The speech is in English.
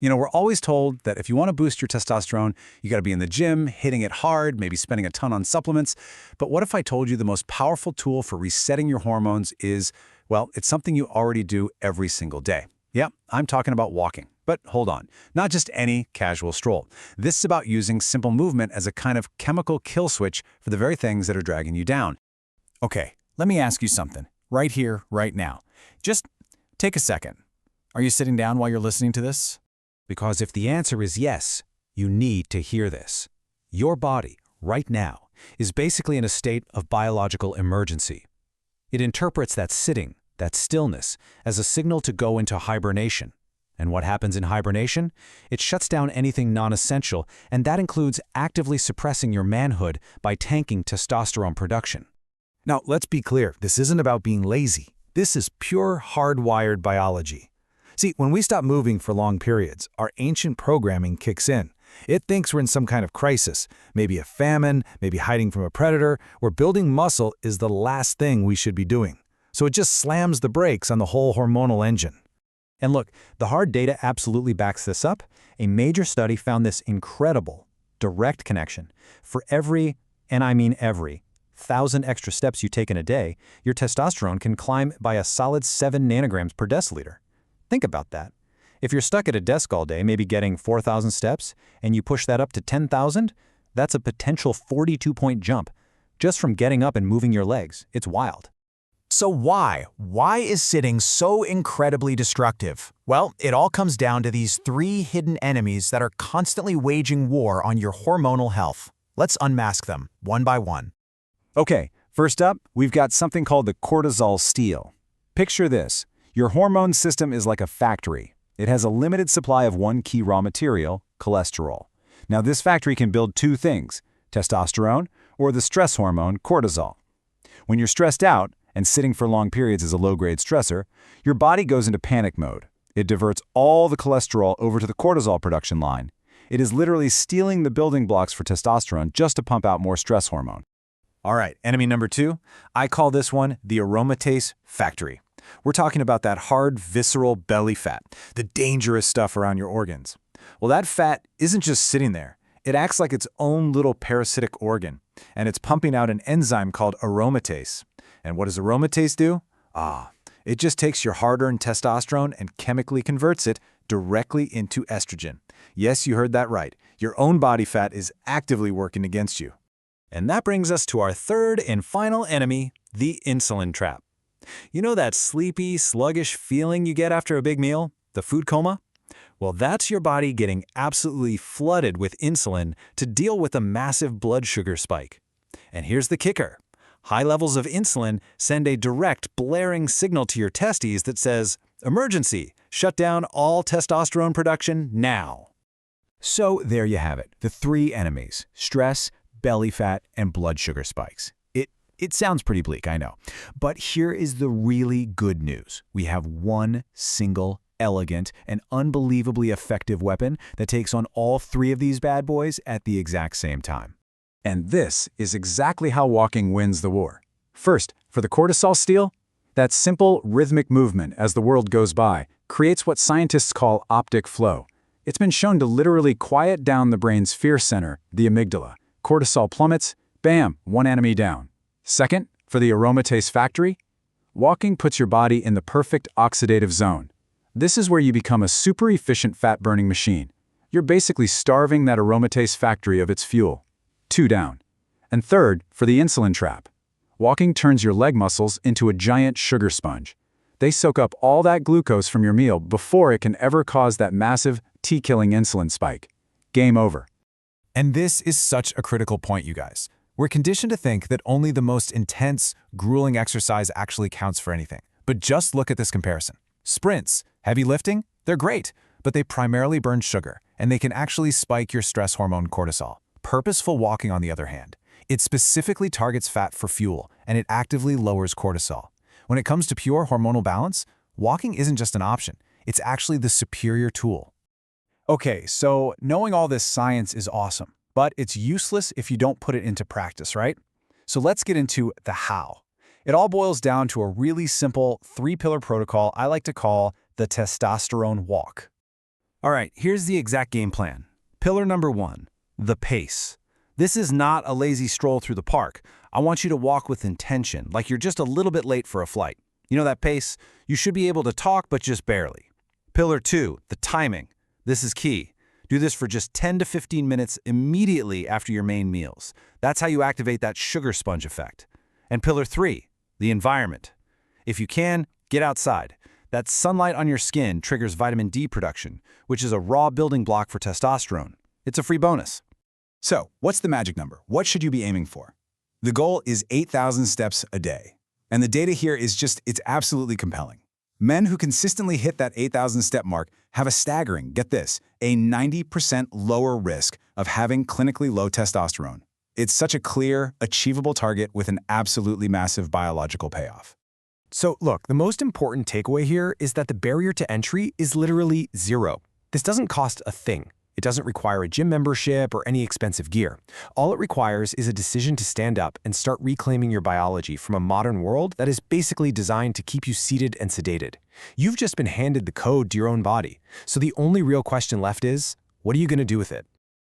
We're always told that if you want to boost your testosterone, you got to be in the gym, hitting it hard, maybe spending a ton on supplements. But what if I told you the most powerful tool for resetting your hormones is, well, it's something you already do every single day. Yeah, I'm talking about walking. But hold on, not just any casual stroll. This is about using simple movement as a kind of chemical kill switch for the very things that are dragging you down. Okay, let me ask you something, right here, right now. Just take a second. Are you sitting down while you're listening to this? Because if the answer is yes, you need to hear this. Your body, right now, is basically in a state of biological emergency. It interprets that sitting, that stillness, as a signal to go into hibernation. And what happens in hibernation? It shuts down anything non-essential, and that includes actively suppressing your manhood by tanking testosterone production. Now, let's be clear, this isn't about being lazy. This is pure hardwired biology. See, when we stop moving for long periods, our ancient programming kicks in. It thinks we're in some kind of crisis, maybe a famine, maybe hiding from a predator, where building muscle is the last thing we should be doing. So it just slams the brakes on the whole hormonal engine. And look, the hard data absolutely backs this up. A major study found this incredible, direct connection. For every, and I mean every, 1,000 extra steps you take in a day, your testosterone can climb by a solid 7 nanograms per deciliter. Think about that. If you're stuck at a desk all day, maybe getting 4,000 steps, and you push that up to 10,000, that's a potential 42-point jump, just from getting up and moving your legs. It's wild. So why? Why is sitting so incredibly destructive? Well, it all comes down to these 3 hidden enemies that are constantly waging war on your hormonal health. Let's unmask them, one by one. Okay, first up, we've got something called the cortisol steal. Picture this. Your hormone system is like a factory. It has a limited supply of one key raw material, cholesterol. Now, this factory can build 2 things, testosterone or the stress hormone, cortisol. When you're stressed out, and sitting for long periods is a low-grade stressor, your body goes into panic mode. It diverts all the cholesterol over to the cortisol production line. It is literally stealing the building blocks for testosterone just to pump out more stress hormone. All right, enemy number 2, I call this one the aromatase factory. We're talking about that hard, visceral belly fat, the dangerous stuff around your organs. Well, that fat isn't just sitting there. It acts like its own little parasitic organ, and it's pumping out an enzyme called aromatase. And what does aromatase do? It just takes your hard-earned testosterone and chemically converts it directly into estrogen. Yes, you heard that right. Your own body fat is actively working against you. And that brings us to our third and final enemy, the insulin trap. You know that sleepy, sluggish feeling you get after a big meal? The food coma? Well, that's your body getting absolutely flooded with insulin to deal with a massive blood sugar spike. And here's the kicker. High levels of insulin send a direct, blaring signal to your testes that says, "Emergency! Shut down all testosterone production now." So there you have it, the 3 enemies, stress, belly fat, and blood sugar spikes. It sounds pretty bleak, I know. But here is the really good news. We have one single, elegant, and unbelievably effective weapon that takes on all 3 of these bad boys at the exact same time. And this is exactly how walking wins the war. First, for the cortisol steal, that simple, rhythmic movement as the world goes by creates what scientists call optic flow. It's been shown to literally quiet down the brain's fear center, the amygdala. Cortisol plummets, bam, one enemy down. Second, for the aromatase factory, walking puts your body in the perfect oxidative zone. This is where you become a super efficient fat-burning machine. You're basically starving that aromatase factory of its fuel. 2 down. And third, for the insulin trap. Walking turns your leg muscles into a giant sugar sponge. They soak up all that glucose from your meal before it can ever cause that massive, T-killing insulin spike. Game over. And this is such a critical point, you guys. We're conditioned to think that only the most intense, grueling exercise actually counts for anything. But just look at this comparison. Sprints, heavy lifting, they're great, but they primarily burn sugar, and they can actually spike your stress hormone cortisol. Purposeful walking, on the other hand, it specifically targets fat for fuel, and it actively lowers cortisol. When it comes to pure hormonal balance, walking isn't just an option. It's actually the superior tool. Okay, so knowing all this science is awesome, but it's useless if you don't put it into practice, right? So let's get into the how. It all boils down to a really simple 3-pillar protocol I like to call the testosterone walk. All right, here's the exact game plan. Pillar number 1, the pace. This is not a lazy stroll through the park. I want you to walk with intention, like you're just a little bit late for a flight. You know that pace? You should be able to talk, but just barely. Pillar 2, the timing. This is key. Do this for just 10 to 15 minutes immediately after your main meals. That's how you activate that sugar sponge effect. And pillar 3, the environment. If you can, get outside. That sunlight on your skin triggers vitamin D production, which is a raw building block for testosterone. It's a free bonus. So, what's the magic number? What should you be aiming for? The goal is 8,000 steps a day. And the data here is it's absolutely compelling. Men who consistently hit that 8,000 step mark have a staggering, get this, a 90% lower risk of having clinically low testosterone. It's such a clear, achievable target with an absolutely massive biological payoff. So look, the most important takeaway here is that the barrier to entry is literally zero. This doesn't cost a thing. It doesn't require a gym membership or any expensive gear. All it requires is a decision to stand up and start reclaiming your biology from a modern world that is basically designed to keep you seated and sedated. You've just been handed the code to your own body. So the only real question left is, what are you going to do with it?